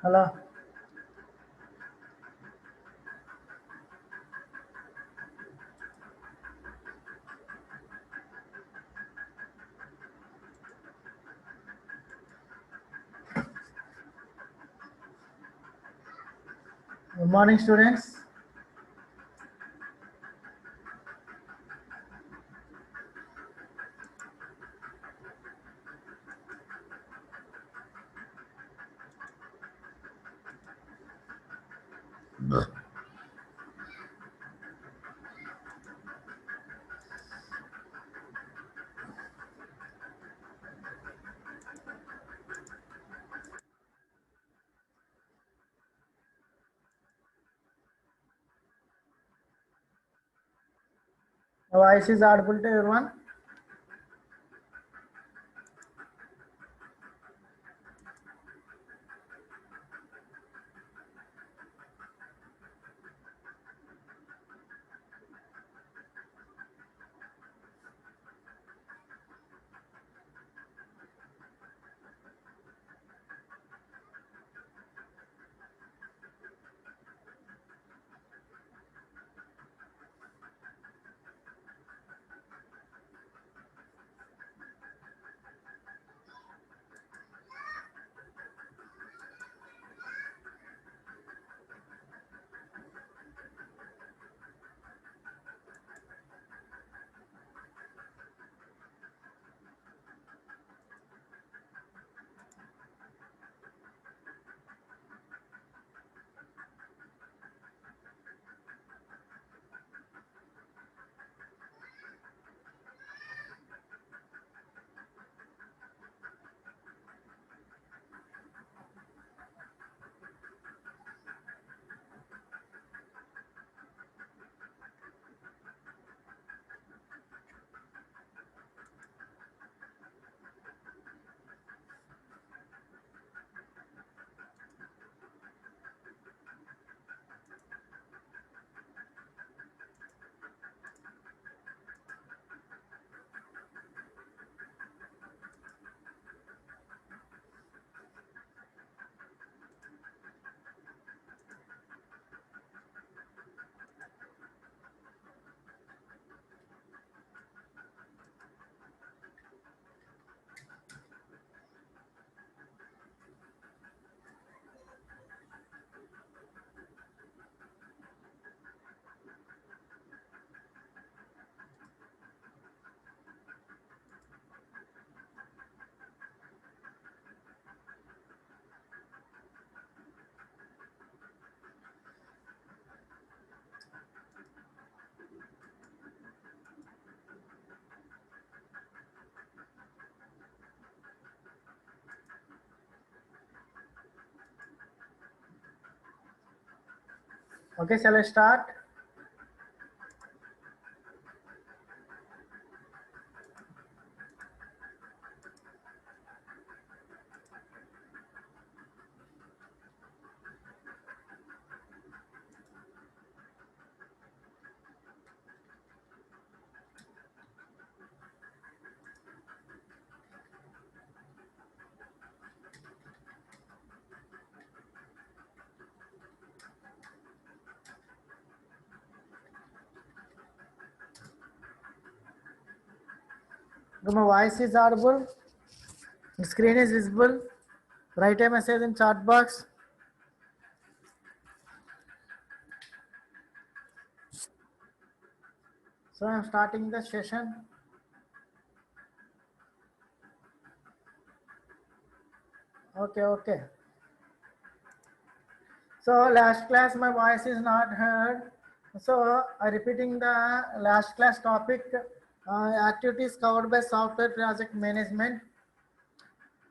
Hello. Good morning, students. The voice is audible to everyone. Okay, shall I start? So my voice is audible. The screen is visible. Write a message in chat box. So I'm starting the session. Okay. So last class my voice is not heard. So repeating the last class topic, activities covered by software project management.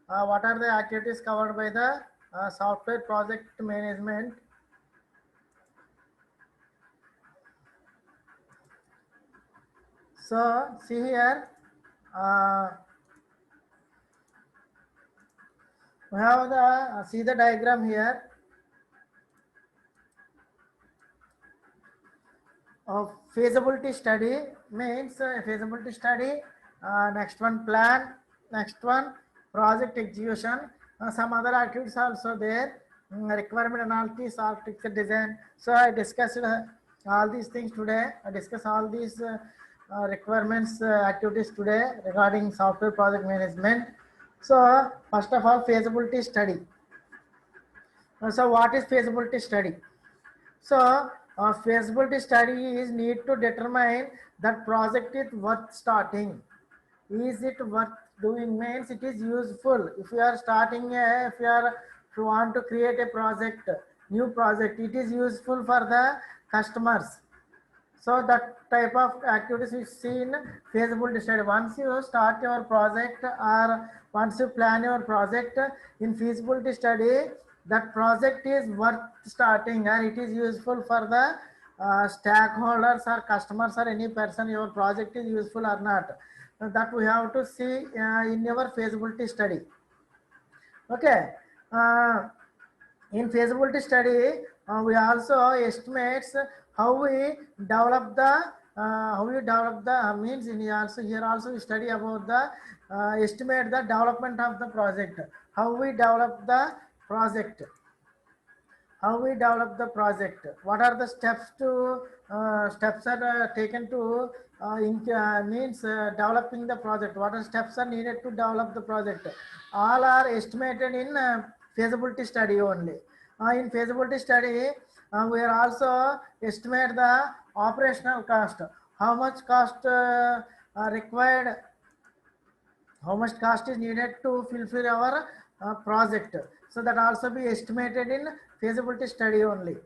What are the activities covered by the software project management? So see here, we have the see the diagram here of feasibility study means feasibility study. Next one plan, next one project execution. Some other activities also there. requirement analysis, architecture design. So I discussed all these things today. I discussed all these requirements activities today regarding software project management. So first of all, feasibility study. So what is feasibility study? So feasibility study is need to determine that project is worth starting. Is it worth doing? Means it is useful. If you are starting if you want to create a project, new project, it is useful for the customers. So that type of activities we see in feasibility study. Once you start your project or once you plan your project in feasibility study, that project is worth starting or it is useful for the stakeholders or customers or any person. Your project is useful or not. That we have to see in your feasibility study. Okay. Uh, in feasibility study, we also estimates how we develop the means in also here also we study about the estimate the development of the project, how we develop the project, how we develop the project, what are the steps to steps are taken to means developing the project, what are steps are needed to develop the project, all are estimated in feasibility study only. In feasibility study we are also estimate the operational cost, how much cost required, how much cost is needed to fulfill our project. So that also be estimated in feasibility study only.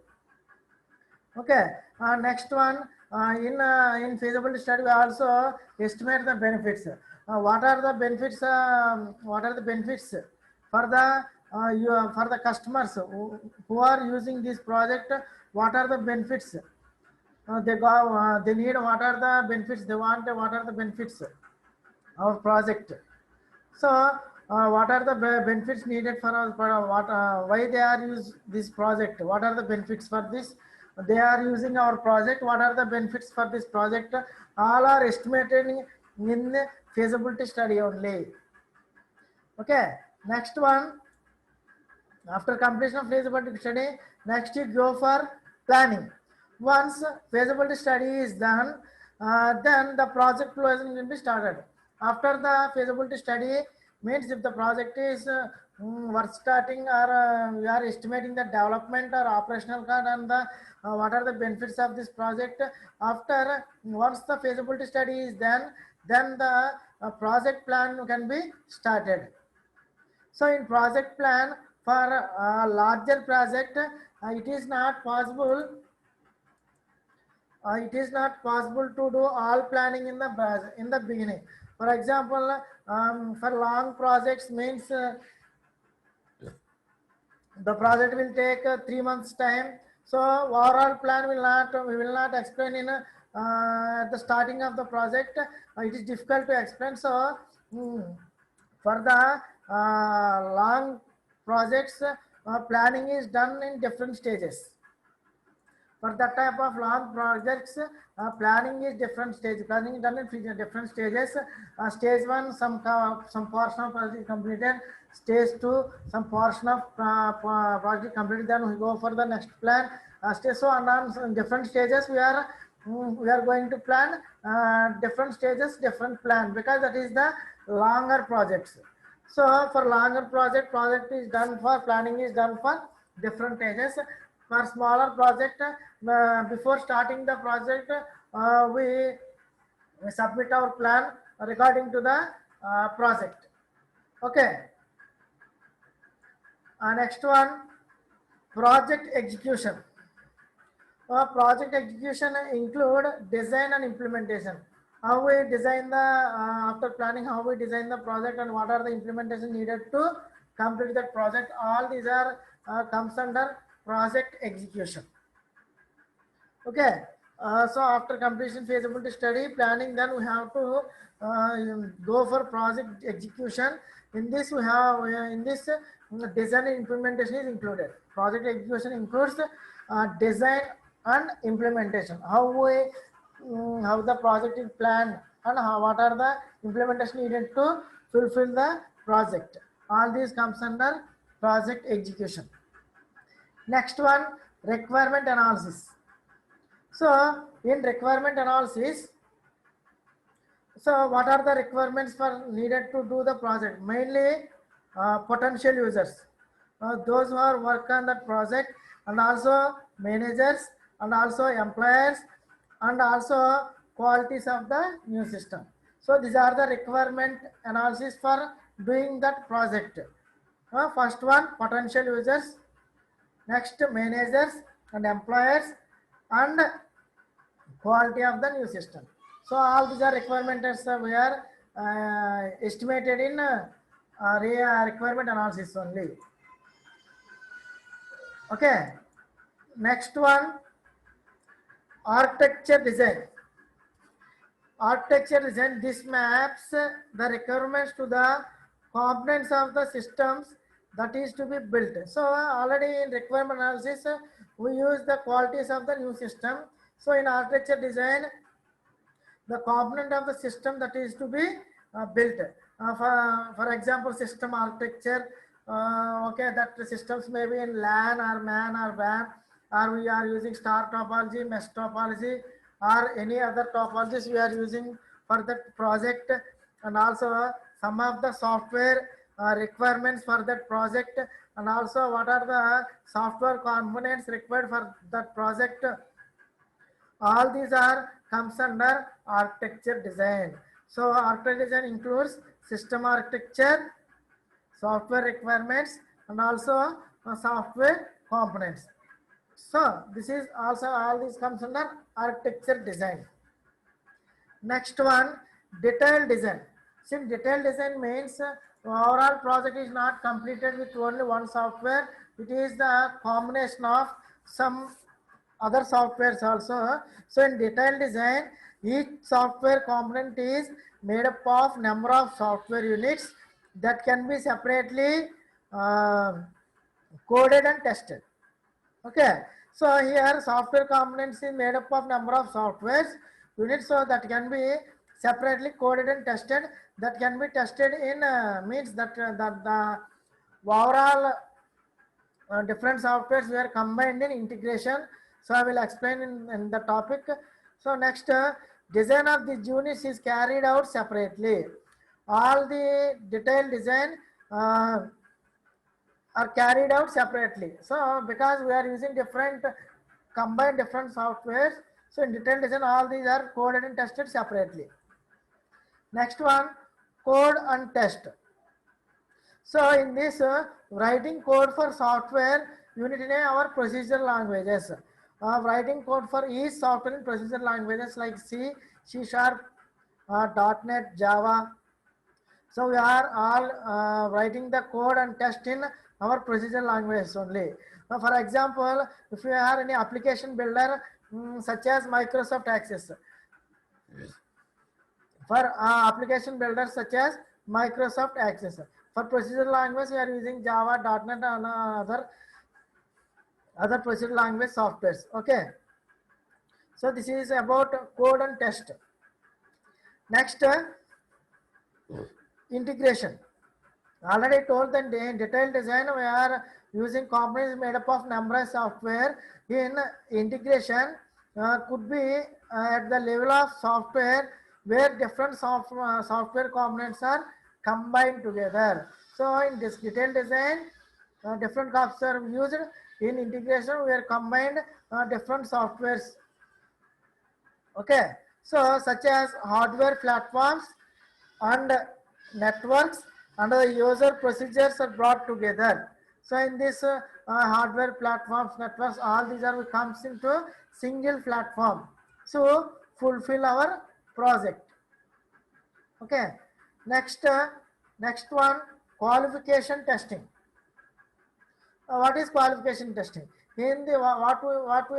Okay. Next one, in feasibility study we also estimate the benefits. What are the benefits? What are the benefits for the for the customers who are using this project? What are the benefits they need? What are the benefits they want? What are the benefits of project? So, what are the benefits needed for us? What? Why they are use this project? What are the benefits for this? They are using our project. What are the benefits for this project? All are estimated in feasibility study only. Okay. Next one. After completion of feasibility study, next you go for planning. Once feasibility study is done, then the project planning will be started. After the feasibility study, means if the project is worth starting or we are estimating the development or operational cost and the what are the benefits of this project. After once the feasibility study is done, then the project plan can be started. So in project plan for a larger project, it is not possible to do all planning in the beginning. For example, for long projects means the project will take 3 months time. So overall plan we will not explain in at the starting of the project. It is difficult to explain. So for the long projects, planning is done in different stages. For that type of long projects, planning is different stage. Planning is done in different stages. Stage one, some portion of project completed. Stage two, some portion of project completed. Then we go for the next plan. Stage so on different stages we are going to plan different stages, different plan, because that is the longer projects. So for longer project is done for planning is done for different stages. For smaller project, before starting the project, we submit our plan regarding to the project. Okay. Next one, project execution. Project execution include design and implementation. How we design the after planning, how we design the project and what are the implementation needed to complete that project. All these are comes under project execution. Okay. So after completion feasibility study planning, then we have to go for project execution. In this we have design and implementation is included. Project execution includes design and implementation. How the project is planned and what are the implementation needed to fulfill the project. All these comes under project execution. Next one, requirement analysis. So in requirement analysis, so what are the requirements for needed to do the project? Mainly potential users, those who are work on that project, and also managers, and also employers, and also qualities of the new system. So these are the requirement analysis for doing that project. First one, potential users. Next, managers and employers, and quality of the new system. So all these are requirements we are estimated in requirement analysis only. Okay. Next one, architecture design. Architecture design, this maps the requirements to the components of the systems that is to be built. So already in requirement analysis, we use the qualities of the new system. So in architecture design, the component of the system that is to be built. For example, system architecture. Okay, that the systems may be in LAN or MAN or WAN, or we are using star topology, mesh topology, or any other topologies we are using for that project, and also some of the software requirements for that project, and also what are the software components required for that project. All these are comes under architecture design. So architecture design includes system architecture, software requirements, and also software components. So this is also, all these comes under architecture design. Next one, detailed design. Since detailed design means overall project is not completed with only one software, it is the combination of some other softwares also. So in detailed design, each software component is made up of number of software units that can be separately uh, coded and tested. Okay, so here software components is made up of number of softwares units, so that can be separately coded and tested. That can be tested in means that the overall different softwares were combined in integration. So I will explain in the topic. So next, design of the units is carried out separately. All the detailed design are carried out separately. So because we are using different combined different softwares, so in detailed design all these are coded and tested separately. Next one, code and test. So in this writing code for software unit in our procedural languages. Writing code for each software in procedural languages like C, C Sharp, .NET, Java. So we are all writing the code and test in our procedural languages only. For example, if you have any application builder such as Microsoft Access, for application builders such as Microsoft Access. For procedural language, we are using Java, .NET, and other procedural language softwares. Okay. So this is about code and test. Next, integration. Already told that in detailed design we are using components made up of number of software. In integration could be at the level of software where different software components are combined together. So in this detailed design, different concepts are used. In integration we are combined different softwares. Okay, so such as hardware platforms and networks and the user procedures are brought together. So in this hardware platforms, networks, all these are comes into single platform to fulfill our project. Okay, next next one, qualification testing. What is qualification testing? In the what we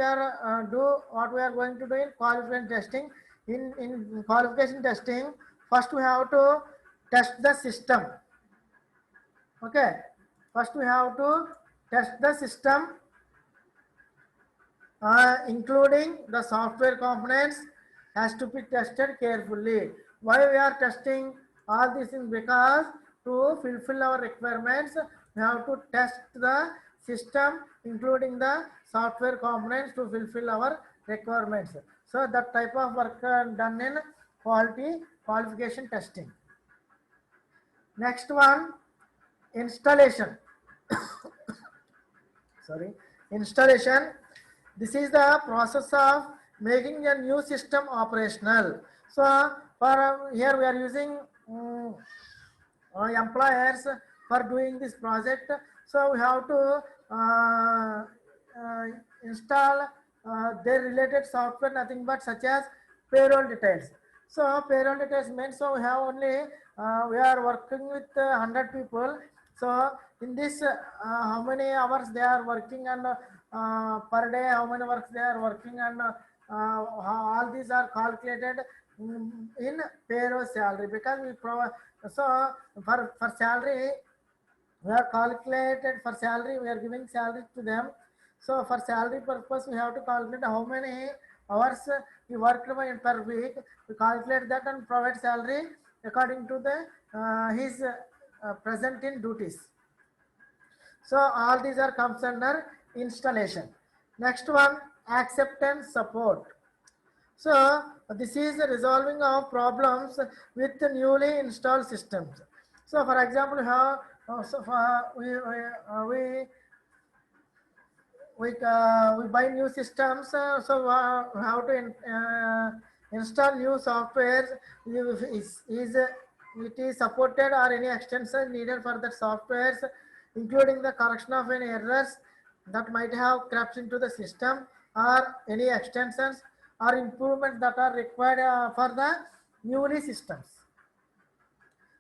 are what we are going to do in qualification testing. In qualification testing, first we have to test the system. Okay, first we have to test the system, including the software components has to be tested carefully. Why we are testing all these things? Because to fulfill our requirements, we have to test the system, including the software components to fulfill our requirements. So that type of work done in qualification testing. Next one, installation. Sorry, installation. This is the process of making a new system operational. So for here we are using employers for doing this project. So we have to install their related software, nothing but such as payroll details. So payroll details means, so we have only we are working with 100 people. So in this how many hours they are working, and per day how many works they are working, and all these are calculated in payroll salary, because we provide. So for salary we are calculated, for salary we are giving salary to them. So for salary purpose we have to calculate how many hours he worked per week. We calculate that and provide salary according to the his present in duties. So all these are comes under installation. Next one, acceptance support. So this is the resolving of problems with the newly installed systems. So for example, how so we buy new systems. So how to install new software? Is it is supported, or any extension needed for the softwares, including the correction of any errors that might have crept into the system, or any extensions or improvements that are required for the newly systems.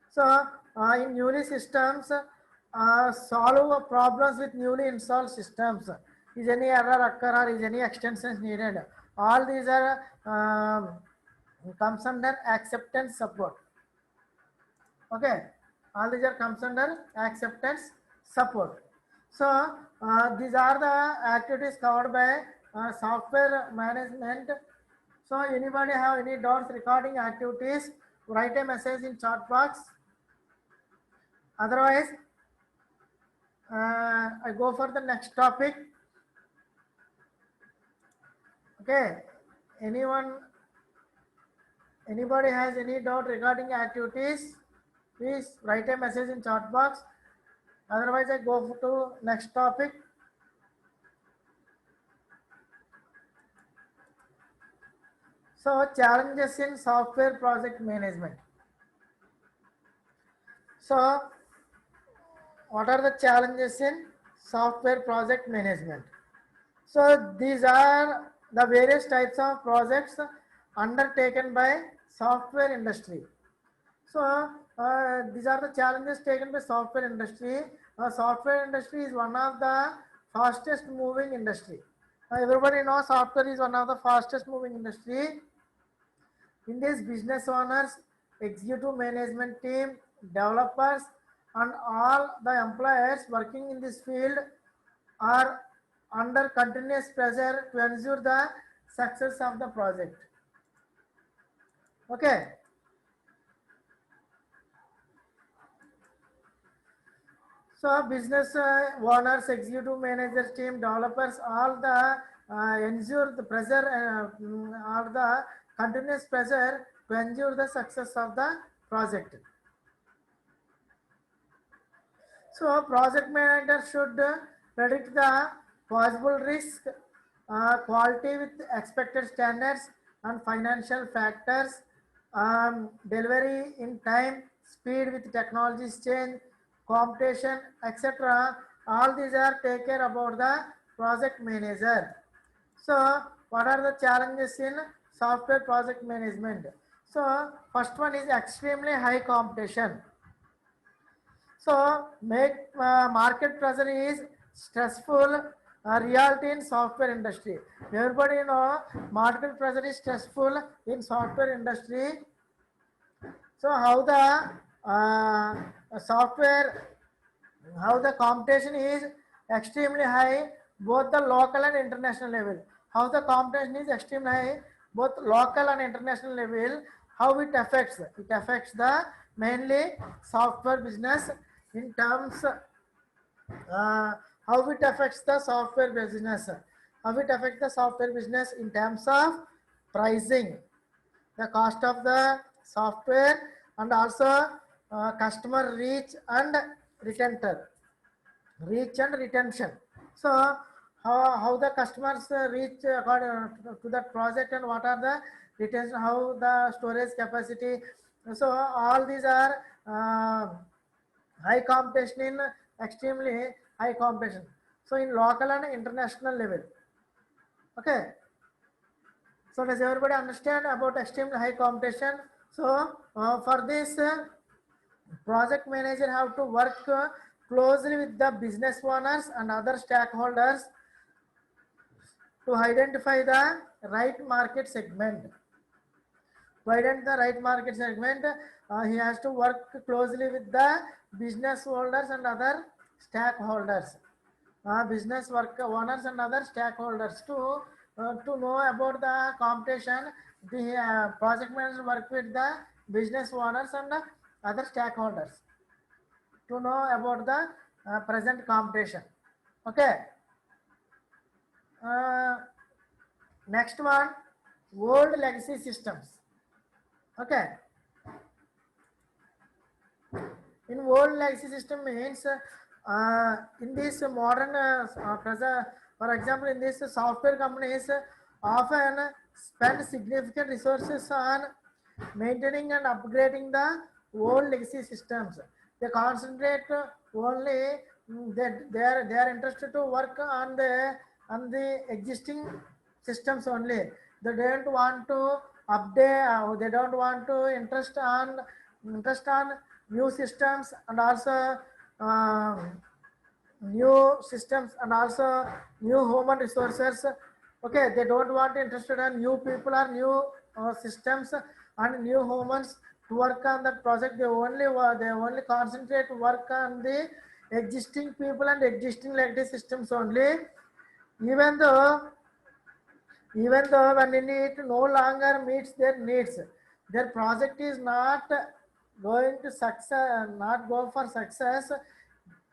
So in newly systems, solve problems with newly installed systems. Is any error occur, or is any extensions needed? All these are comes under acceptance support. Okay, all these are comes under acceptance support. So these are the activities covered by software management. So anybody have any doubts regarding activities? Write a message in chat box. Otherwise, I go for the next topic. Okay, anybody has any doubt regarding activities? Please write a message in chat box. Otherwise, I go to next topic. So challenges in software project management. So what are the challenges in software project management? So these are the various types of projects undertaken by software industry. So these are the challenges taken by software industry. Software industry is one of the fastest moving industry. Everybody knows software is one of the fastest moving industry. In this, business owners, executive management team, developers, and all the employees working in this field are under continuous pressure to ensure the success of the project. Okay. So business owners, executive managers, team, developers, all the ensure the pressure, or the continuous pressure to ensure the success of the project. So project manager should predict the possible risk, quality with expected standards, and financial factors, delivery in time, speed with technologies change, competition, etc. All these are take care about the project manager. So what are the challenges in software project management? So first one is extremely high competition. So market pressure is stressful reality in software industry. Everybody know market pressure is stressful in software industry. So how the software, how the competition is extremely high, both the local and international level. How the competition is extremely high, both local and international level. How it affects? It affects the mainly software business in terms how it affects the software business. How it affects the software business in terms of pricing, the cost of the software, and also customer reach and retention. So how the customers reach according to that project, and what are the retention, how the storage capacity. So all these are high competition, in extremely high competition. So in local and international level. Okay. So does everybody understand about extremely high competition? So for this, project manager have to work closely with the business owners and other stakeholders to identify the right market segment. To identify the right market segment, he has to work closely with the business holders and other stakeholders. Business work owners and other stakeholders to know about the competition. The project manager work with the business owners and other stakeholders to know about the present competition. Okay. Next one, old legacy systems. Okay. In old legacy system means in this modern for example, in this software companies often spend significant resources on maintaining and upgrading the old legacy systems. They concentrate only they are interested to work on the existing systems only. They don't want to update. They don't want to interest on new systems, and also new systems, and also new human resources. Okay, they don't want interested in new people or new systems and new humans to work on that project. They only concentrate to work on the existing people and existing legacy systems only. Even though when it no longer meets their needs, their project is not going to success, not go for success,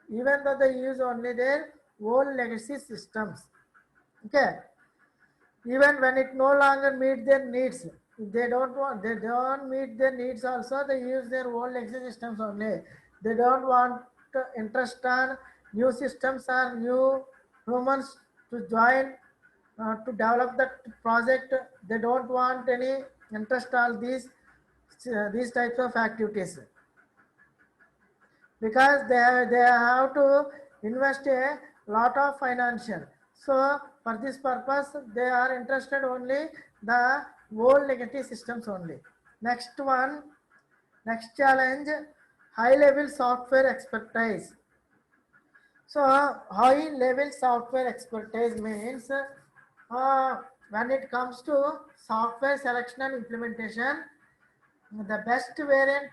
even though they use only their old legacy systems. Okay. Even when it no longer meet their needs, they don't meet their needs also, they use their old legacy systems only. They don't want interest on new systems or new humans to join to develop that project. They don't want any interest on these types of activities, because they have to invest a lot of financial. So for this purpose, they are interested only the old legacy systems only. Next one, next challenge, high level software expertise. So high level software expertise means when it comes to software selection and implementation, the best variant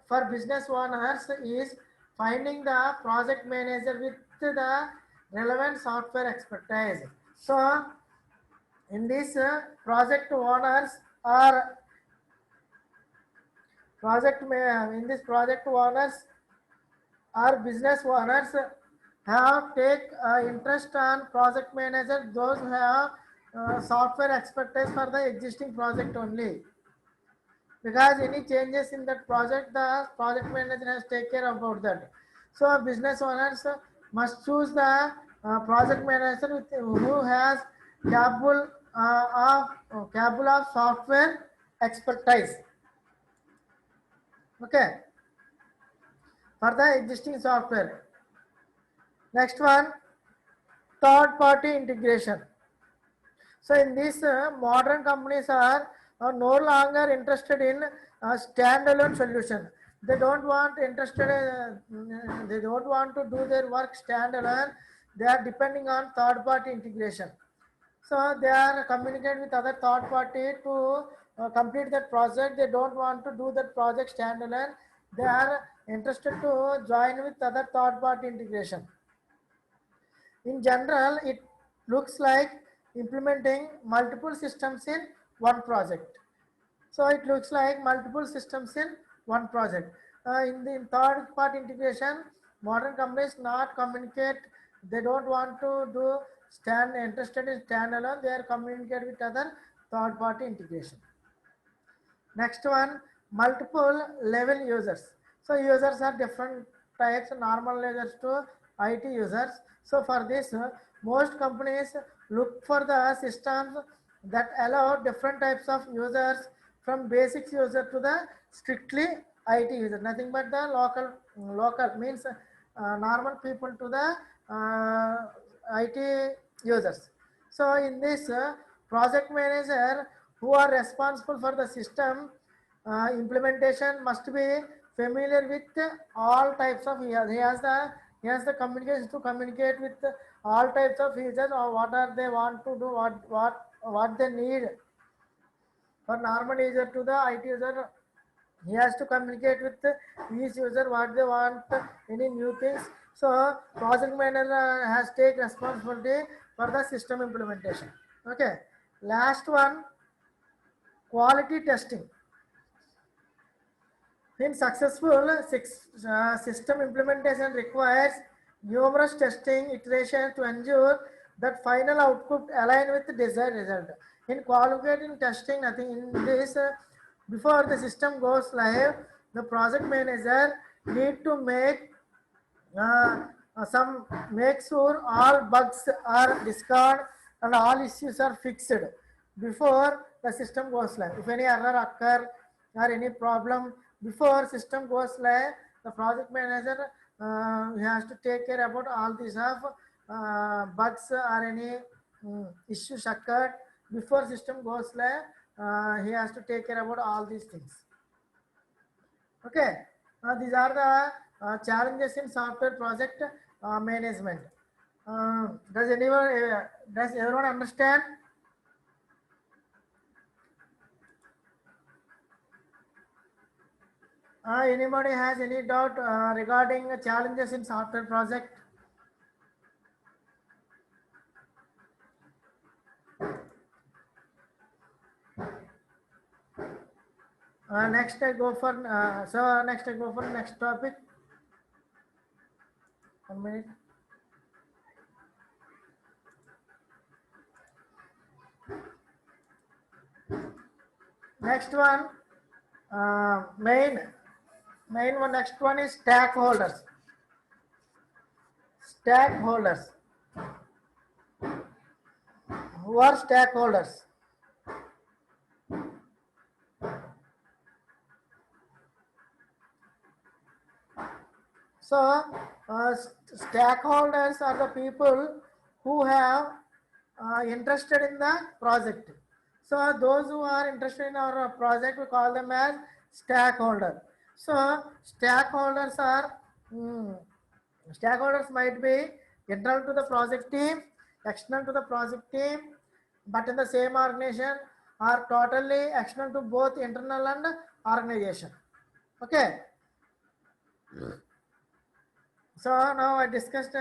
for business owners is finding the project manager with the relevant software expertise. So in this are project owners or business owners have take interest on project manager, those who have software expertise for the existing project only, because any changes in that project, the project manager has take care about that. So business owners must choose the project manager with, who has capable capable of software expertise. Okay, for the existing software. Next one, third party integration. So in this modern companies are no longer interested in standalone solution. They don't want they don't want to do their work standalone. They are depending on third party integration. So they are communicating with other third party to complete that project. They don't want to do that project standalone. They are interested to join with other third party integration. In general, it looks like implementing multiple systems in one project. So it looks like multiple systems in one project. In the third part integration, modern companies not communicate They don't want to do interested in standalone. They are communicate with other third party integration. Next one, multiple level users. So users are different types, normal users to IT users. So for this, most companies look for the systems that allow different types of users, from basic user to the strictly IT user. Nothing but the local means normal people to the IT users. So in this, project manager who are responsible for the system implementation must be familiar with all types of users. He has the communication to communicate with all types of users, or what are they want to do, what they need. For normal user to the IT user, he has to communicate with each user what they want, any new things. So project manager has take responsibility for the system implementation. Okay, last one, quality testing. In successful system implementation requires numerous testing iterations to ensure that final output align with the desired result. In qualitative testing, nothing in this, before the system goes live, the project manager need to uh, some make sure all bugs are discarded and all issues are fixed before the system goes live. If any error occur or any problem before system goes live, the project manager he has to take care about all these of bugs or any issues occurred before system goes live. He has to take care about all these things. Okay, these are the challenges in software project management. Does everyone understand? Anybody has any doubt regarding challenges in software project? Next I go for next topic. 1 minute. Next one, main one. Next one is stakeholders. Stakeholders. Who are stakeholders? So, stakeholders are the people who have interested in the project. So, those who are interested in our project, we call them as stakeholder. So, mm, stakeholders might be internal to the project team, external to the project team, but in the same organization, or totally external to both internal and organization. Okay. So now I discussed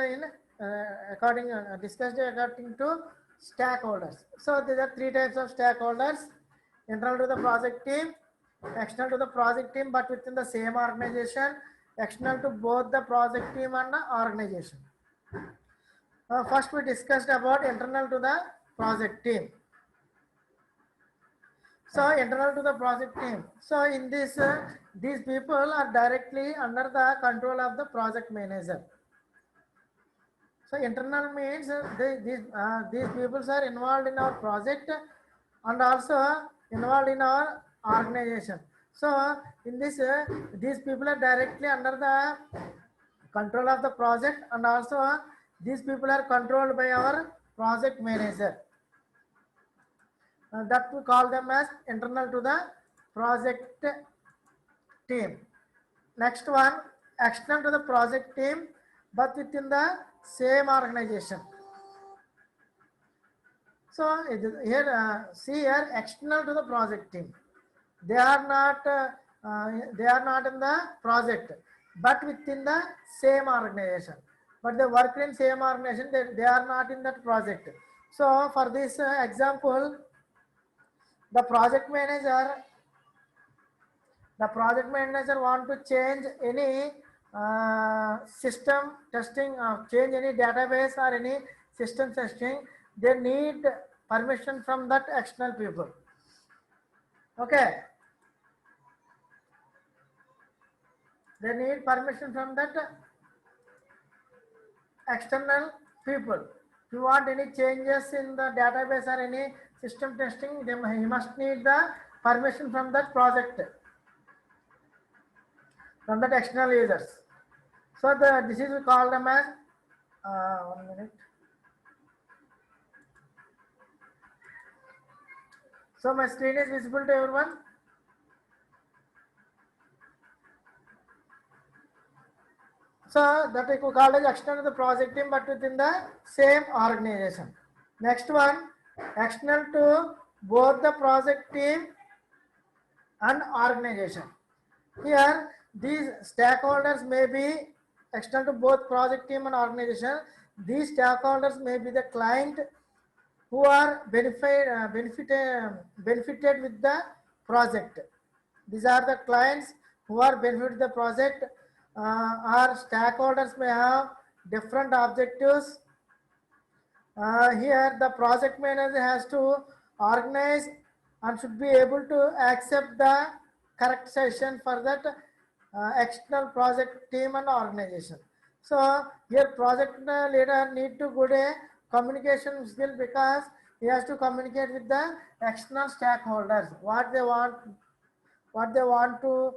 according to stakeholders. So there are three types of stakeholders: internal to the project team, external to the project team, but within the same organization, external to both the project team and the organization. First, we discussed about internal to the project team. So internal to the project team. So in this, these people are directly under the control of the project manager. So internal means these people are involved in our project and also involved in our organization. So in this, these people are directly under the control of the project, and also these people are controlled by our project manager. That we call them as internal to the project team. Next one, external to the project team, but within the same organization. So here, see here, external to the project team. They are not in the project, but within the same organization. But they work in same organization. They are not in that project. So for this example, the project manager want to change any system testing, change any database or any system testing, they need permission from that external people. Okay, they need permission from that external people. If you want any changes in the database or any system testing, then he must need the permission from that project, from that external users. So this is called them as 1 minute. So my screen is visible to everyone. So that is called as external to the project team, but within the same organization. Next one, external to both the project team and organization. Here, these stakeholders may be external to both project team and organization. These stakeholders may be the client who are benefited with the project. These are the clients who are benefited with the project. Our stakeholders may have different objectives. Here the project manager has to organize and should be able to accept the correct session for that external project team and organization. So here project leader need to good a communication skill, because he has to communicate with the external stakeholders what they want to,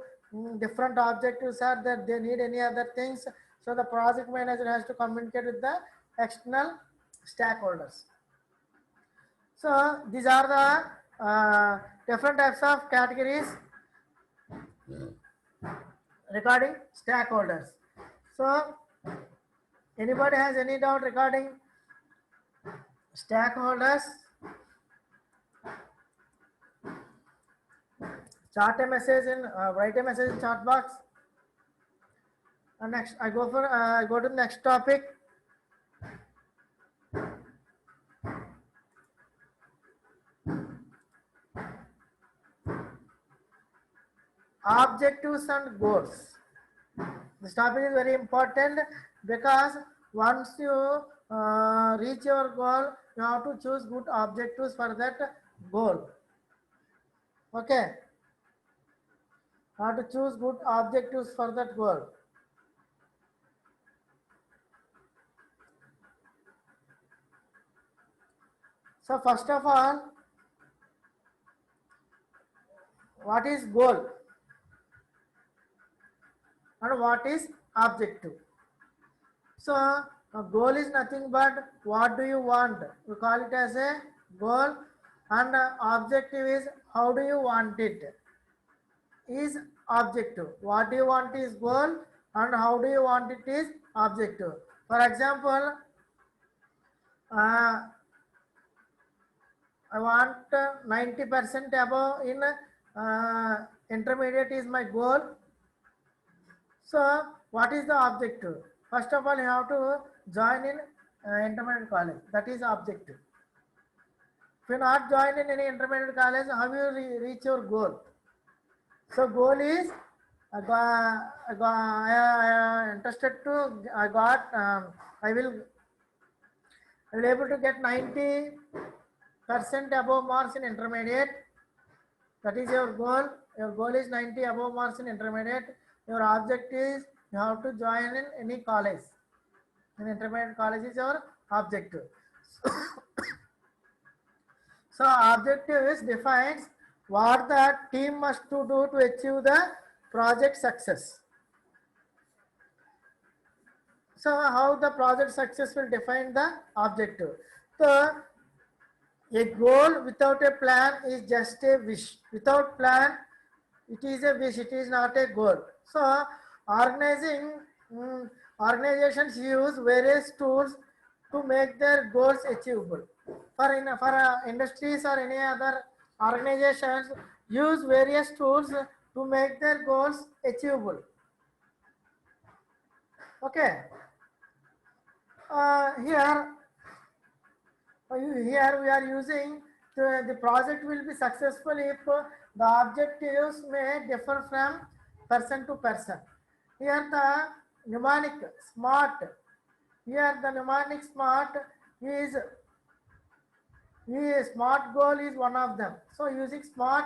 different objectives are that they need any other things. So the project manager has to communicate with the external stakeholders. So these are the different types of categories regarding stakeholders. So anybody has any doubt regarding stakeholders? Chat a message in, write a message in chat box. And next, I go to the next topic. Objectives and goals. This topic is very important, because once you reach your goal, you have to choose good objectives for that goal. Okay, you have to choose good objectives for that goal. So first of all, what is goal and what is objective? So a goal is nothing but what do you want. We call it as a goal, and objective is how do you want it. Is objective. What do you want is goal, and how do you want it is objective. For example, I want 90% above in intermediate is my goal. So what is the objective? First of all, you have to join in intermediate college. That is objective. If you not join in any intermediate college, how will you reach your goal? So goal is I interested to I will able to get 90% above marks in intermediate. That is your goal. Your goal is 90 above marks in intermediate. Your objective is you have to join in any college. In intermediate college is your objective. So objective is defines what the team must to do to achieve the project success. So how the project success will define the objective. So a goal without a plan is just a wish. Without plan, it is a wish. It is not a goal. So organizations use various tools to make their goals achievable. For industries or any other organizations use various tools to make their goals achievable. Okay. Here we are using the project will be successful if the objectives may differ from person to person. Here the mnemonic SMART. Here the mnemonic SMART is SMART goal is one of them. So using SMART,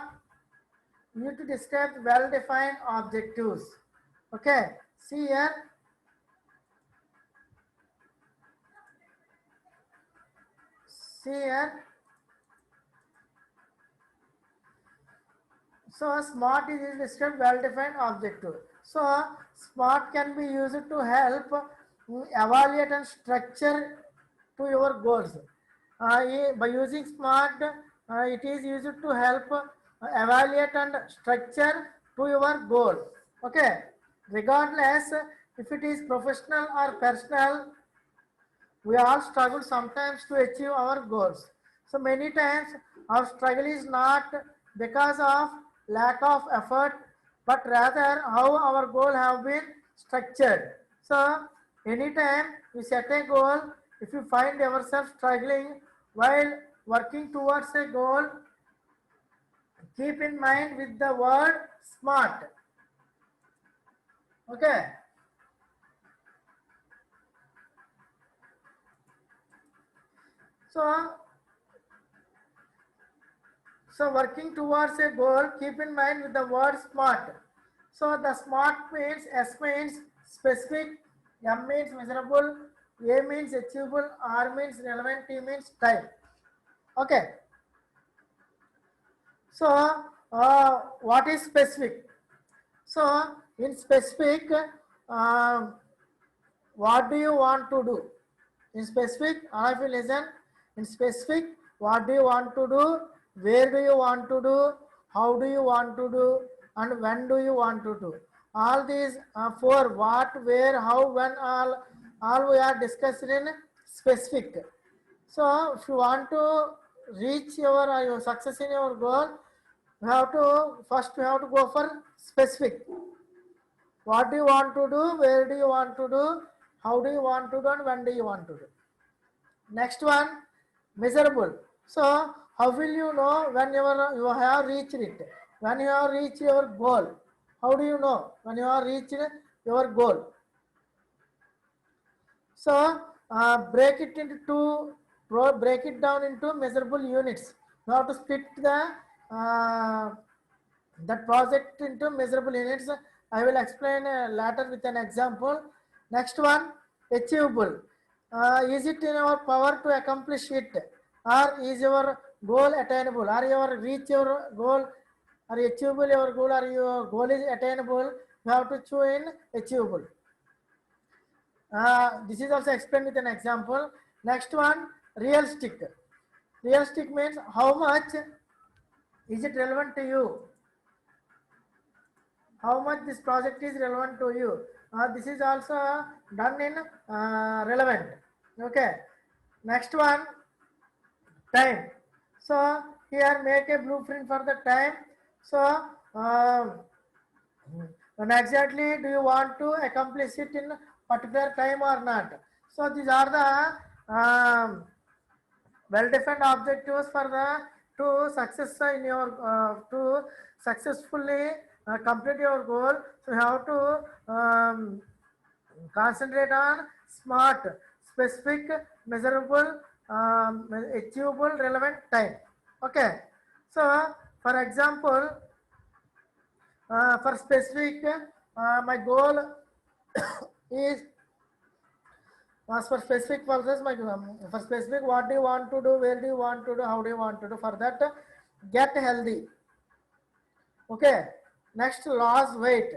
you need to describe well-defined objectives. Okay, see here. See here. So SMART is described well-defined objective. So SMART can be used to help evaluate and structure to your goals. By using SMART, it is used to help evaluate and structure to your goal. Okay, regardless if it is professional or personal, we all struggle sometimes to achieve our goals. So many times our struggle is not because of lack of effort, but rather how our goal have been structured. So anytime you set a goal, if you find yourself struggling while working towards a goal, keep in mind with the word SMART. Okay. So working towards a goal, keep in mind with the word SMART. So the SMART means S means specific, M means measurable, A means achievable, R means relevant, T means time. Okay. So what is specific? So in specific, what do you want to do? In specific, all of you listen. In specific, what do you want to do? Where do you want to do? How do you want to do? And when do you want to do? All these four: what, where, how, when, all we are discussing in specific. So, if you want to reach your success in your goal, you have to go for specific. What do you want to do? Where do you want to do? How do you want to do? And when do you want to do? Next one, measurable. So how will you know when you have reached it? When you have reached your goal? How do you know when you have reached your goal? So break it down into measurable units. You have to split that project into measurable units. I will explain later with an example. Next one, achievable. Is it in our power to accomplish it, or is your goal attainable? Are your reach your goal, are achievable your goal, or your goal is attainable? You have to choose in achievable. This is also explained with an example. Next one, realistic. Realistic means how much is it relevant to you? How much this project is relevant to you? This is also done in relevant. Okay. Next one, time. So here make a blueprint for the time. So when exactly do you want to accomplish it in particular time or not? So these are the well-defined objectives for the to success in your to successfully complete your goal. So you have to concentrate on SMART, specific, measurable, achievable, relevant, time. Okay. So for example, for specific, my goal is as for specific purposes, for specific, what do you want to do, where do you want to do, how do you want to do? For that, get healthy. Okay. Next, loss weight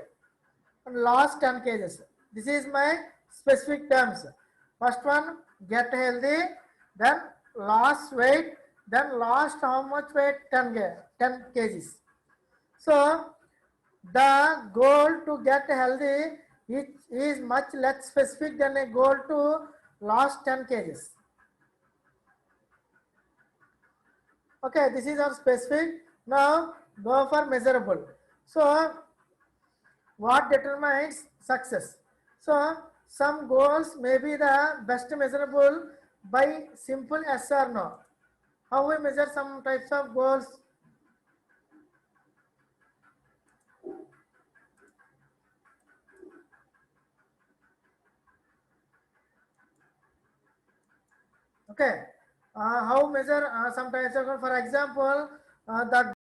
and loss 10 kgs. This is my specific terms. First one, get healthy, then loss weight, then lost how much weight? 10 kgs. So the goal to get healthy is much less specific than a goal to lose 10 kgs. Okay, this is our specific. Now go for measurable. So what determines success? So some goals may be the best measurable by simple yes or no. How we measure some types of goals? Okay, how measure some types of, for example, the